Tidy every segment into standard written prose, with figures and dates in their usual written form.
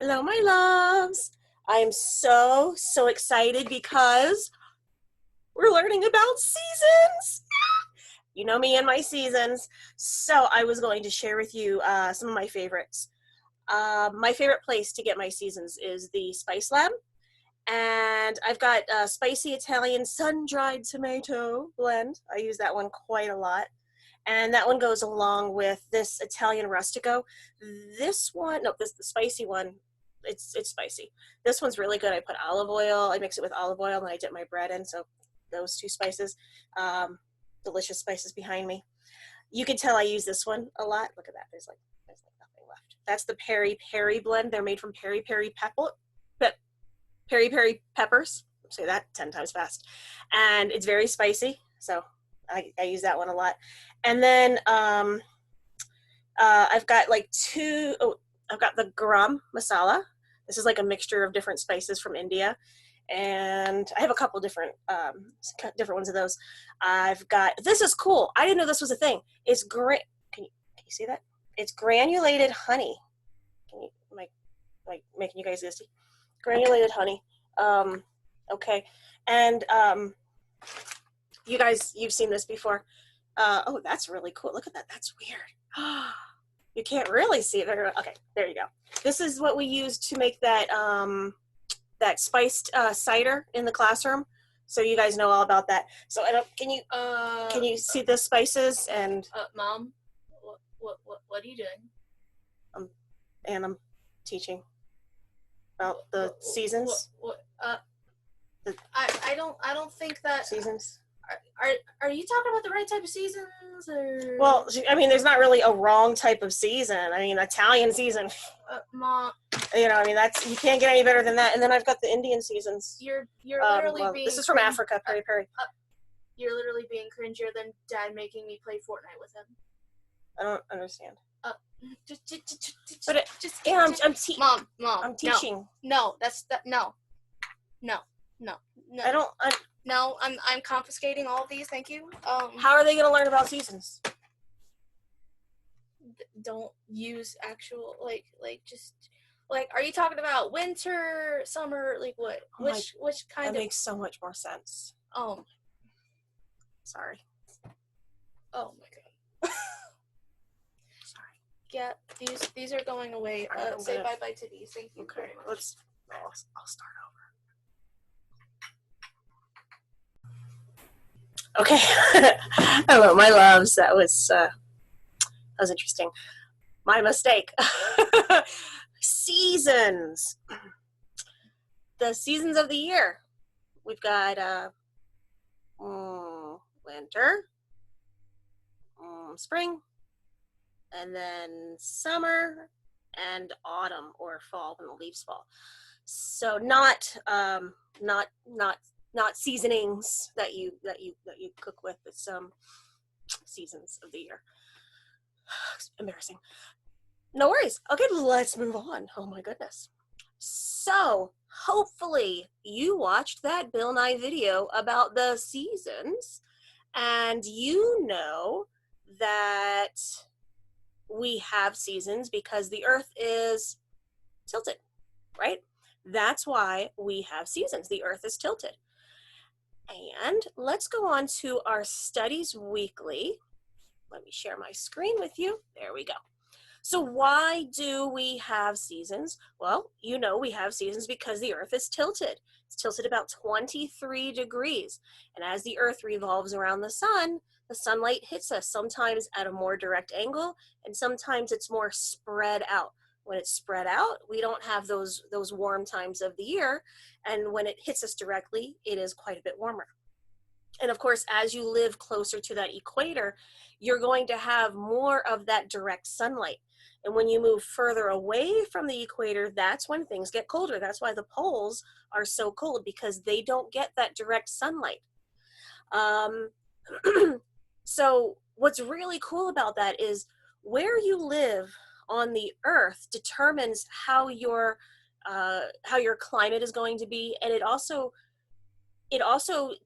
Hello, my loves. I'm so excited because we're learning about seasons. You know me and my seasons. So I was going to share with you some of my favorites. My favorite place to get my seasons is the Spice Lab. And I've got spicy Italian sun-dried tomato blend. I use that one quite a lot. And that one goes along with this Italian Rustico. This one, no, this the spicy one. It's spicy. This one's really good. I put olive oil. I mix it with olive oil, and I dip my bread in. So those two spices, delicious spices behind me. You can tell I use this one a lot. Look at that. There's like nothing left. That's the peri peri blend. They're made from peri peri peri peppers. Say that 10 times fast, and it's very spicy. So I use that one a lot. And then I've got like two. Oh, I've got the garam masala. This is like a mixture of different spices from India, and I have a couple different ones of those. I've got this is cool. I didn't know this was a thing. It's great. Can you see that? It's granulated honey. Am I making you guys dizzy? Granulated honey. Okay, and you've seen this before. Oh, that's really cool. Look at that. That's weird. You can't really see it very well. Okay, there you go. This is what we use to make that spiced cider in the classroom. So you guys know all about that. So I don't. Can you see the spices and? Mom, what are you doing? And I'm teaching about the seasons. I don't think that Seasons. are you talking about the right type of seasons or? Well, I mean, there's not really a wrong type of season. I mean, Italian season. Mom, I mean, that's you can't get any better than that. And then I've got the Indian seasons. you're literally well, being. this is from Africa, peri peri. You're literally being cringier than Dad making me play Fortnite with him. I don't understand. Just Mom, I'm teaching. No, no. I don't. No, I'm confiscating all of these. Thank you. How are they going to learn about seasons? Don't use actual just are you talking about winter, summer, like what? Which kind that of makes so much more sense. Oh, sorry. Oh my god. Sorry. Yeah, these are going away. Say bye bye to these. Thank you. Okay, I'll start over. Okay. Hello, my loves. That was interesting. My mistake. Seasons. The seasons of the year. We've got winter, spring, and then summer and autumn or fall when the leaves fall. So not seasonings that you cook with. It's seasons of the year. Embarrassing. No worries. Okay, let's move on. Oh my goodness. So hopefully you watched that Bill Nye video about the seasons, and you know that we have seasons because the earth is tilted, right? That's why we have seasons. The earth is tilted. And let's go on to our studies weekly. Let me share my screen with you. There we go. So why do we have seasons? Well, you know we have seasons because the earth is tilted. It's tilted about 23 degrees. And as the earth revolves around the sunlight hits us sometimes at a more direct angle, and sometimes it's more spread out. When it's spread out, we don't have those warm times of the year. And when it hits us directly, it is quite a bit warmer. And of course, as you live closer to that equator, you're going to have more of that direct sunlight. And when you move further away from the equator, that's when things get colder. That's why the poles are so cold, because they don't get that direct sunlight. So what's really cool about that is where you live on the earth determines how your climate is going to be, and it also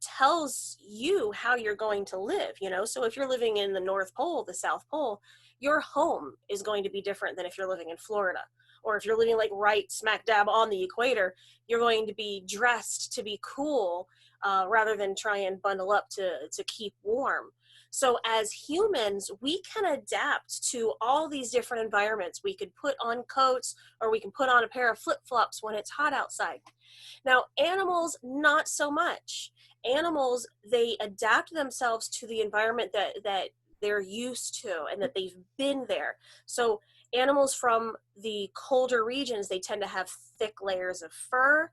tells you how you're going to live, you know. So if you're living in the North Pole, the South Pole, your home is going to be different than if you're living in Florida. Or if you're living like right smack dab on the equator, you're going to be dressed to be cool rather than try and bundle up to keep warm. So as humans, we can adapt to all these different environments. We could put on coats, or we can put on a pair of flip-flops when it's hot outside. Now, animals, not so much. Animals, they adapt themselves to the environment that they're used to and that they've been there. So animals from the colder regions, they tend to have thick layers of fur,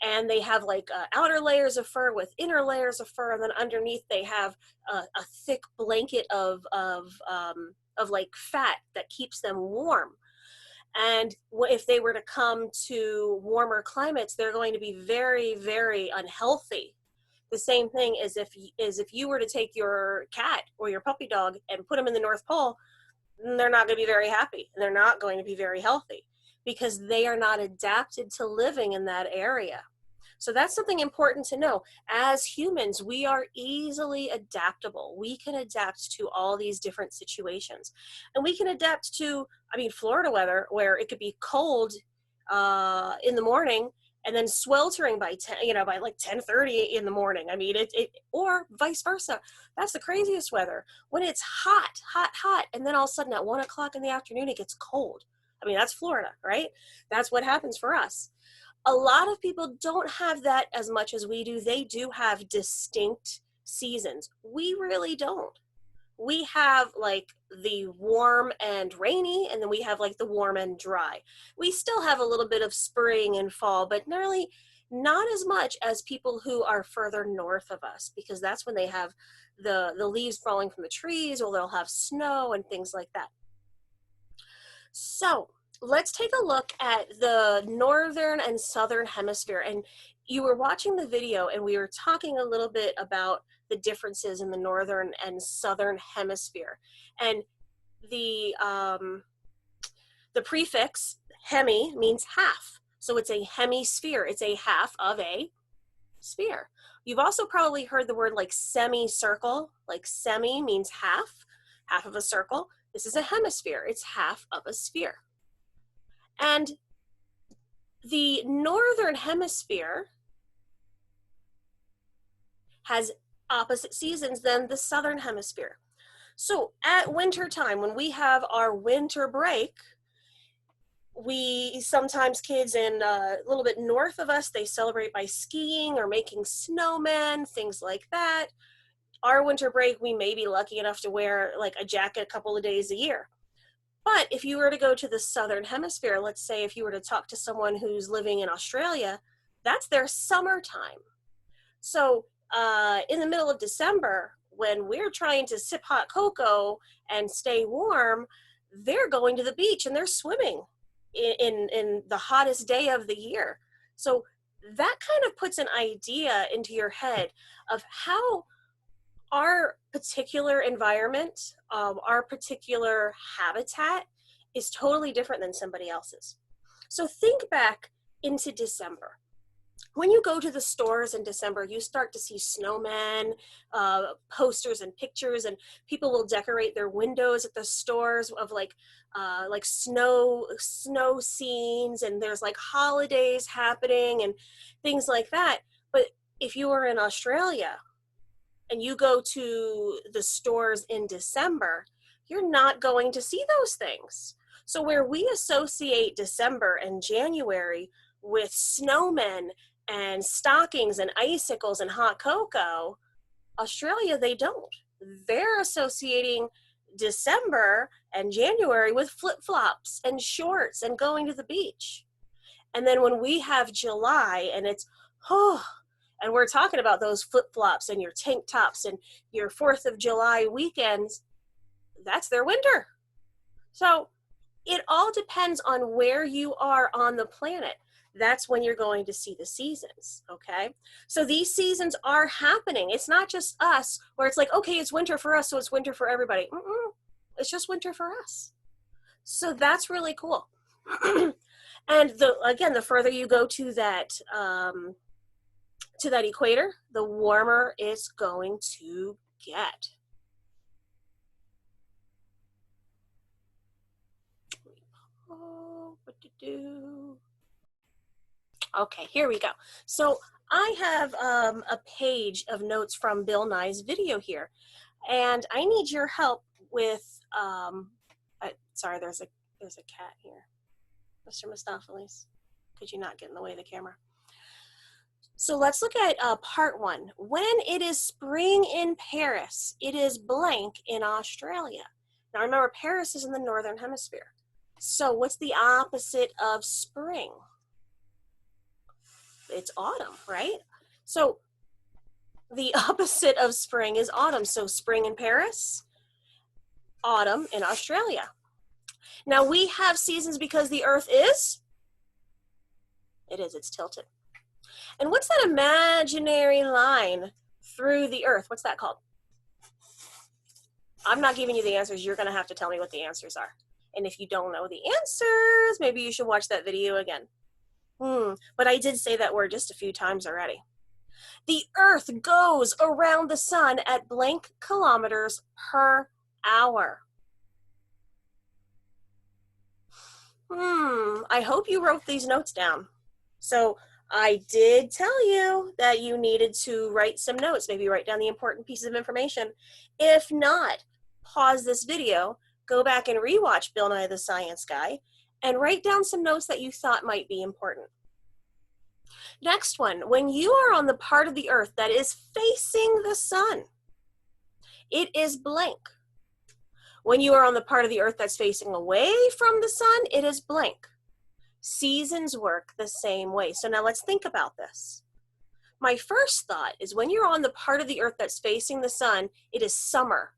and they have like outer layers of fur with inner layers of fur, and then underneath they have a thick blanket of like fat that keeps them warm. And if they were to come to warmer climates, they're going to be very, very unhealthy. The same thing as if you were to take your cat or your puppy dog and put them in the North Pole, they're not going to be very happy, and they're not going to be very healthy because they are not adapted to living in that area. So that's something important to know. As humans, we are easily adaptable. We can adapt to all these different situations. And we can adapt to, Florida weather, where it could be cold in the morning and then sweltering by by like 10:30 in the morning. Or vice versa. That's the craziest weather. When it's hot, hot, hot, and then all of a sudden at 1 o'clock in the afternoon, it gets cold. That's Florida, right? That's what happens for us. A lot of people don't have that as much as we do. They do have distinct seasons. We really don't. We have like the warm and rainy, and then we have like the warm and dry. We still have a little bit of spring and fall, but really not as much as people who are further north of us, because that's when they have the leaves falling from the trees, or they'll have snow and things like that. So let's take a look at the northern and southern hemisphere. And you were watching the video, and we were talking a little bit about the differences in the northern and southern hemisphere. And the prefix hemi means half. So it's a hemisphere. It's a half of a sphere. You've also probably heard the word like semicircle. Like semi means half of a circle. This is a hemisphere. It's half of a sphere. And the northern hemisphere has opposite seasons than the southern hemisphere. So at winter time, when we have our winter break, we sometimes, kids in a little bit north of us, they celebrate by skiing or making snowmen, things like that. Our winter break, we may be lucky enough to wear like a jacket a couple of days a year. But if you were to go to the southern hemisphere, let's say if you were to talk to someone who's living in Australia, that's their summertime. So in the middle of December, when we're trying to sip hot cocoa and stay warm, they're going to the beach and they're swimming in the hottest day of the year. So that kind of puts an idea into your head of how our particular environment, our particular habitat is totally different than somebody else's. So think back into December. When you go to the stores in December, you start to see snowmen, posters and pictures, and people will decorate their windows at the stores of like snow scenes, and there's like holidays happening and things like that. But if you are in Australia and you go to the stores in December, you're not going to see those things. So where we associate December and January with snowmen and stockings and icicles and hot cocoa, Australia, they don't. They're associating December and January with flip-flops and shorts and going to the beach. And then when we have July and it's, and we're talking about those flip-flops and your tank tops and your 4th of July weekends, that's their winter. So it all depends on where you are on the planet. That's when you're going to see the seasons, okay? So these seasons are happening. It's not just us where it's like, okay, it's winter for us, so it's winter for everybody. It's just winter for us. So that's really cool. And the further you go to that equator, the warmer it's going to get. Oh, what to do? Okay, here we go. So I have a page of notes from Bill Nye's video here, and I need your help with. Sorry, there's a cat here, Mr. Mistopheles. Could you not get in the way of the camera? So let's look at part 1. When it is spring in Paris, it is blank in Australia. Now remember, Paris is in the northern hemisphere. So what's the opposite of spring? It's autumn, right? So the opposite of spring is autumn. So spring in Paris, autumn in Australia. Now we have seasons because the earth is? It's tilted. And what's that imaginary line through the earth? What's that called? I'm not giving you the answers. You're going to have to tell me what the answers are. And if you don't know the answers, maybe you should watch that video again. But I did say that word just a few times already. The earth goes around the sun at blank kilometers per hour. I hope you wrote these notes down. So I did tell you that you needed to write some notes, maybe write down the important pieces of information. If not, pause this video, go back and rewatch Bill Nye the Science Guy, and write down some notes that you thought might be important. Next one, when you are on the part of the earth that is facing the sun, it is blank. When you are on the part of the earth that's facing away from the sun, it is blank. Seasons work the same way. So now let's think about this. My first thought is when you're on the part of the earth that's facing the sun, it is summer.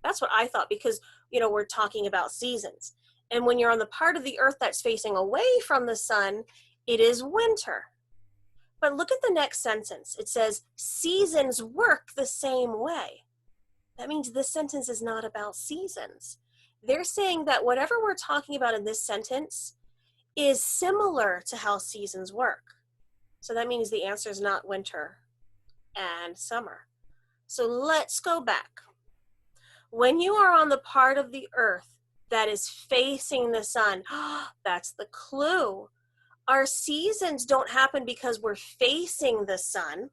That's what I thought because, we're talking about seasons. And when you're on the part of the earth that's facing away from the sun, it is winter. But look at the next sentence. It says, seasons work the same way. That means this sentence is not about seasons. They're saying that whatever we're talking about in this sentence is similar to how seasons work. So that means the answer is not winter and summer. So let's go back. When you are on the part of the earth that is facing the sun, that's the clue. Our seasons don't happen because we're facing the sun.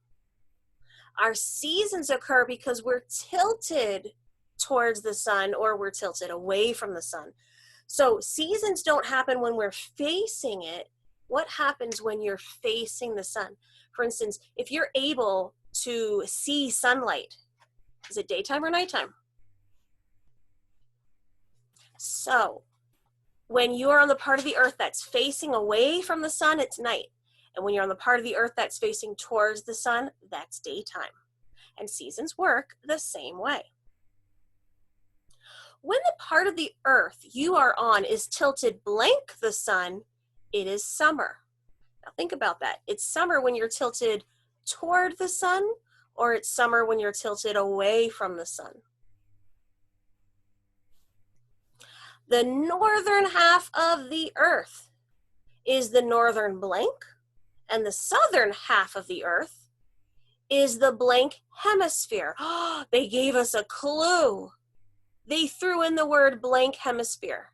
Our seasons occur because we're tilted towards the sun or we're tilted away from the sun. So seasons don't happen when we're facing it. What happens when you're facing the sun? For instance, if you're able to see sunlight, is it daytime or nighttime? So when you are on the part of the earth that's facing away from the sun, it's night. And when you're on the part of the earth that's facing towards the sun, that's daytime. And seasons work the same way. When the part of the earth you are on is tilted blank the sun, it is summer. Now think about that. It's summer when you're tilted toward the sun, or it's summer when you're tilted away from the sun. The northern half of the earth is the northern blank, and the southern half of the earth is the blank hemisphere. They gave us a clue. They threw in the word blank hemisphere.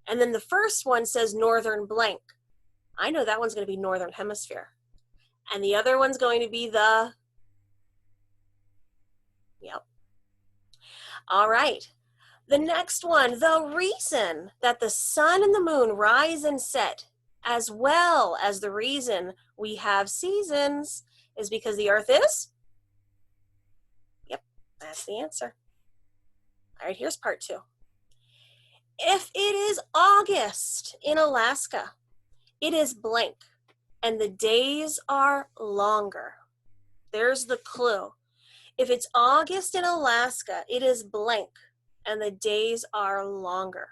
And then the first one says northern blank. I know that one's going to be northern hemisphere. And the other one's going to be the, yep. All right. The next one, the reason that the sun and the moon rise and set, as well as the reason we have seasons, is because the earth is? Yep, that's the answer. All right, here's part 2. If it is August in Alaska, it is blank, and the days are longer. There's the clue. If it's August in Alaska, it is blank, and the days are longer.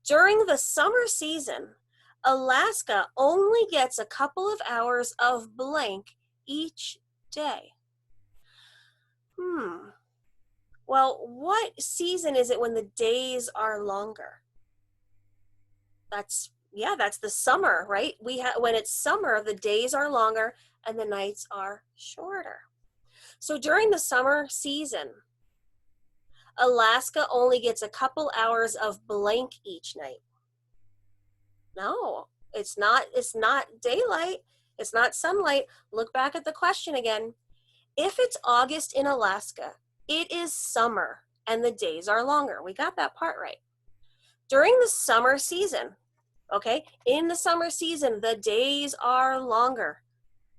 During the summer season, Alaska only gets a couple of hours of blank each day. Well, what season is it when the days are longer? That's the summer, right? When it's summer, the days are longer and the nights are shorter. So during the summer season, Alaska only gets a couple hours of blank each night. No, it's not. It's not daylight. It's not sunlight. Look back at the question again. If it's August in Alaska, it is summer and the days are longer. We got that part right. During the summer season, okay, in the summer season, the days are longer.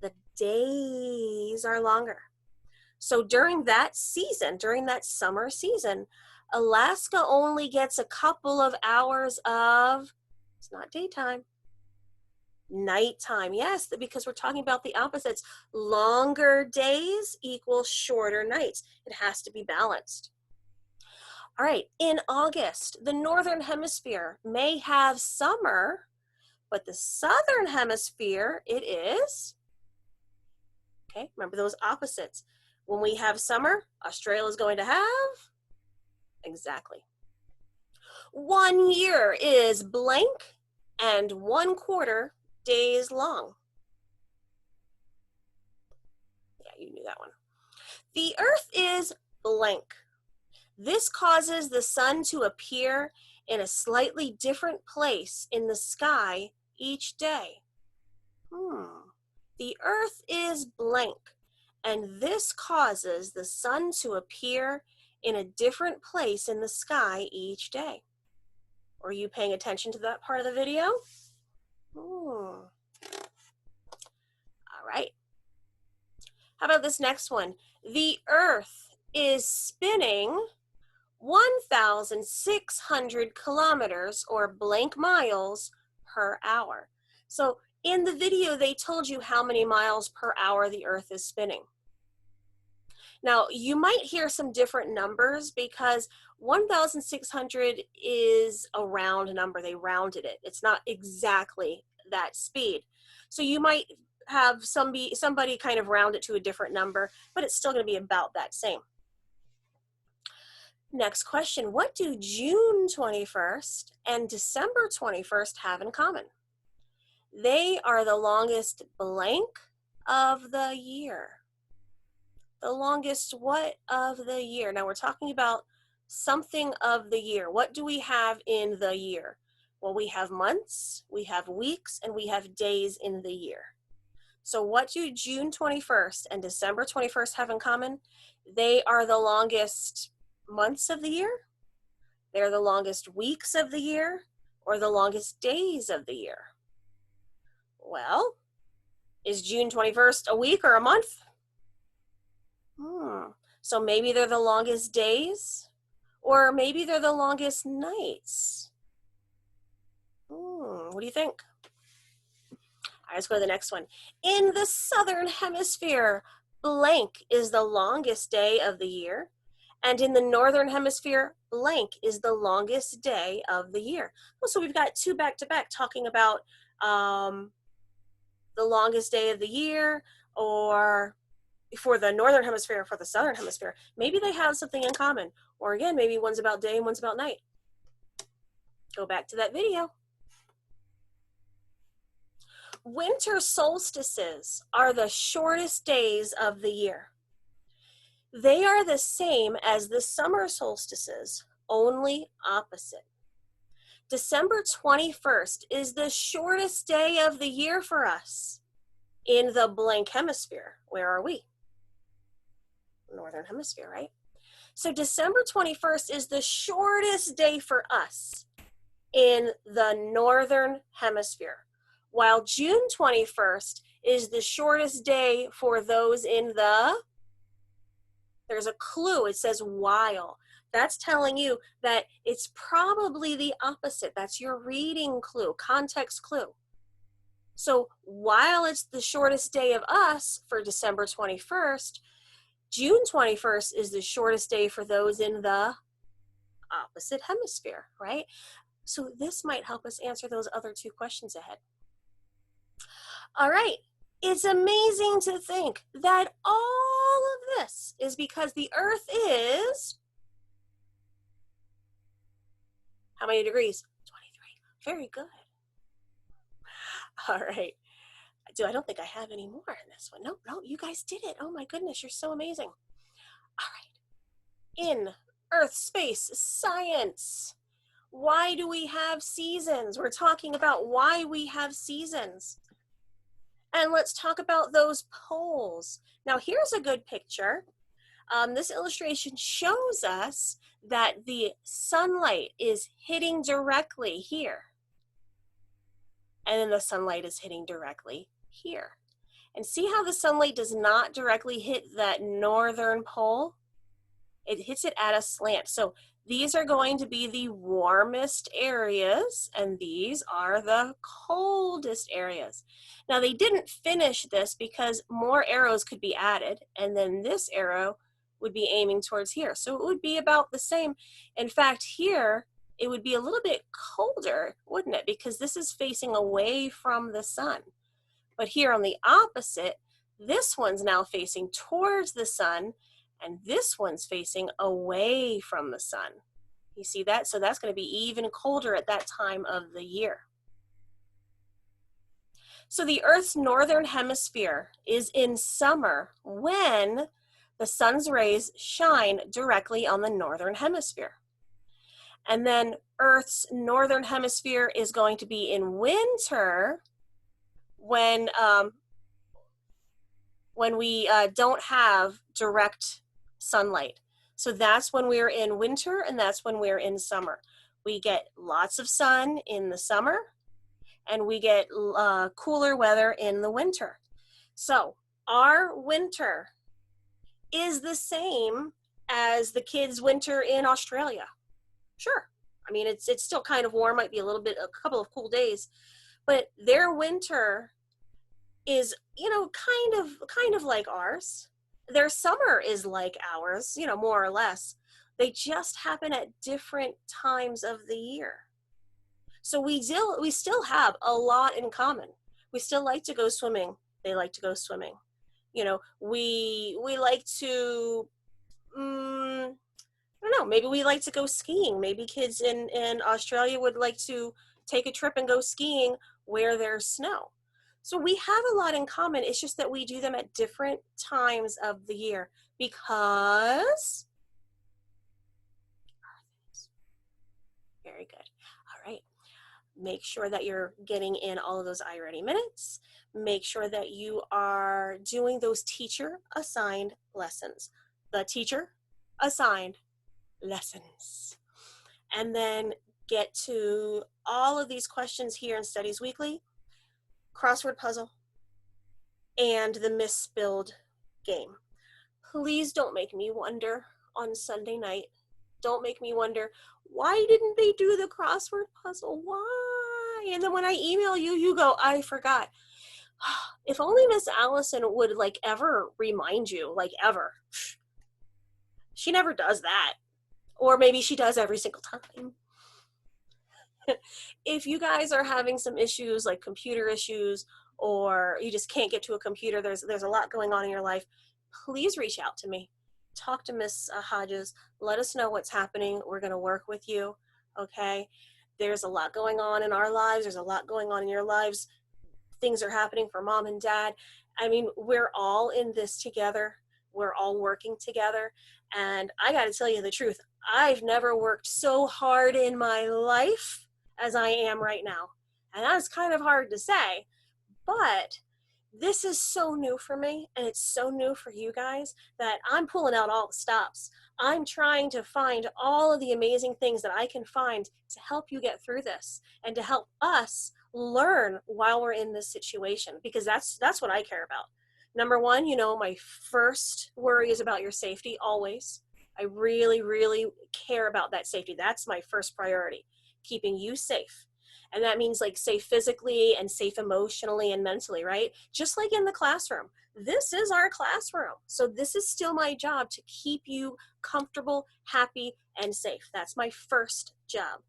The days are longer. So during that season, during that summer season, Alaska only gets a couple of hours of, it's not daytime, nighttime. Yes, because we're talking about the opposites. Longer days equals shorter nights. It has to be balanced. All right, in August, the Northern Hemisphere may have summer, but the Southern Hemisphere, it is, okay, remember those opposites. When we have summer, Australia is going to have, exactly. 1 year is blank and 1/4 days long. Yeah, you knew that one. The Earth is blank. This causes the sun to appear in a slightly different place in the sky each day. The Earth is blank, and this causes the sun to appear in a different place in the sky each day. Are you paying attention to that part of the video? All right. How about this next one? The Earth is spinning 1,600 kilometers or blank miles per hour. So in the video, they told you how many miles per hour the Earth is spinning. Now, you might hear some different numbers because 1,600 is a round number. They rounded it. It's not exactly that speed. So you might have somebody kind of round it to a different number, but it's still going to be about that same. Next question, what do June 21st and December 21st have in common? They are the longest blank of the year. The longest what of the year? Now we're talking about something of the year. What do we have in the year? Well, we have months, we have weeks, and we have days in the year. So what do June 21st and December 21st have in common? They are the longest months of the year, they're the longest weeks of the year, or the longest days of the year. Well, is June 21st a week or a month? So maybe they're the longest days, or maybe they're the longest nights. What do you think? All right, let's go to the next one. In the Southern Hemisphere, blank is the longest day of the year. And in the Northern Hemisphere, blank is the longest day of the year. So we've got two back-to-back talking about the longest day of the year, or for the Northern Hemisphere, for the Southern Hemisphere. Maybe they have something in common. Or again, maybe one's about day and one's about night. Go back to that video. Winter solstices are the shortest days of the year. They are the same as the summer solstices, only opposite. December 21st is the shortest day of the year for us in the blank hemisphere. Where are we? Northern Hemisphere, right? So December 21st is the shortest day for us in the Northern Hemisphere, while June 21st is the shortest day for those in the, there's a clue, it says while. That's telling you that it's probably the opposite. That's your reading clue, context clue. So while it's the shortest day of us for December 21st, June 21st is the shortest day for those in the opposite hemisphere, right? So this might help us answer those other two questions ahead. All right, it's amazing to think that all of this is because the Earth is, how many degrees? 23. Very good. All right. I don't think I have any more in this one. No, you guys did it. Oh my goodness, you're so amazing. All right. In Earth, space, science, Why do we have seasons? We're talking about why we have seasons. And let's talk about those poles. Now, here's a good picture. This illustration shows us that the sunlight is hitting directly here. And then the sunlight is hitting directly here. And see how the sunlight does not directly hit that northern pole? It hits it at a slant. So these are going to be the warmest areas, and these are the coldest areas. Now, they didn't finish this because more arrows could be added, and then this arrow would be aiming towards here. So it would be about the same. In fact, here, it would be a little bit colder, wouldn't it? Because this is facing away from the sun. But here on the opposite, this one's now facing towards the sun, and this one's facing away from the sun. You see that? So that's going to be even colder at that time of the year. So the Earth's northern hemisphere is in summer when the sun's rays shine directly on the northern hemisphere. And then Earth's northern hemisphere is going to be in winter when we don't have direct sunlight. So that's when we're in winter, and that's when we're in summer. We get lots of sun in the summer, and we get cooler weather in the winter. So our winter is the same as the kids' winter in Australia. Sure. I mean, it's still kind of warm, might be a couple of cool days, but their winter is, kind of like ours. Their summer is like ours, more or less. They just happen at different times of the year. So we still have a lot in common. We still like to go swimming. They like to go swimming. We like to, I don't know, maybe we like to go skiing. Maybe kids in Australia would like to take a trip and go skiing where there's snow. So we have a lot in common. It's just that we do them at different times of the year because very good. All right. Make sure that you're getting in all of those iReady minutes. Make sure that you are doing those teacher-assigned lessons. The teacher-assigned lessons. And then get to all of these questions here in Studies Weekly, crossword puzzle, and the misspelled game. Please don't make me wonder on Sunday night. Don't make me wonder, why didn't they do the crossword puzzle? Why? And then when I email you, you go, I forgot. If only Miss Allison would ever remind you, ever. She never does that. Or maybe she does every single time. If you guys are having some issues like computer issues, or you just can't get to a computer, there's a lot going on in your life, please reach out to me. Talk to Miss Hodges. Let us know what's happening. We're going to work with you, okay? There's a lot going on in our lives. There's a lot going on in your lives. Things are happening for mom and dad. I mean, we're all in this together. We're all working together. And I got to tell you the truth. I've never worked so hard in my life as I am right now. And that's kind of hard to say, but this is so new for me, and it's so new for you guys, that I'm pulling out all the stops. I'm trying to find all of the amazing things that I can find to help you get through this and to help us learn while we're in this situation, because that's what I care about. Number one, my first worry is about your safety, always. I really, really care about that safety. That's my first priority, keeping you safe. And that means safe physically and safe emotionally and mentally, right? Just like in the classroom. This is our classroom. So this is still my job, to keep you comfortable, happy, and safe. That's my first job.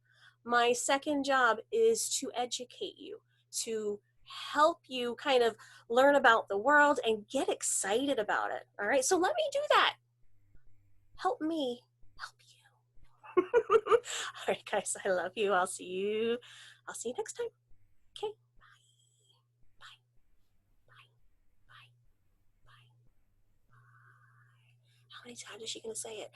My second job is to educate you, to help you kind of learn about the world and get excited about it. All right, so let me do that. Help me help you. All right, guys, I love you. I'll see you next time. Okay, bye. Bye. Bye. Bye. Bye. How many times is she going to say it?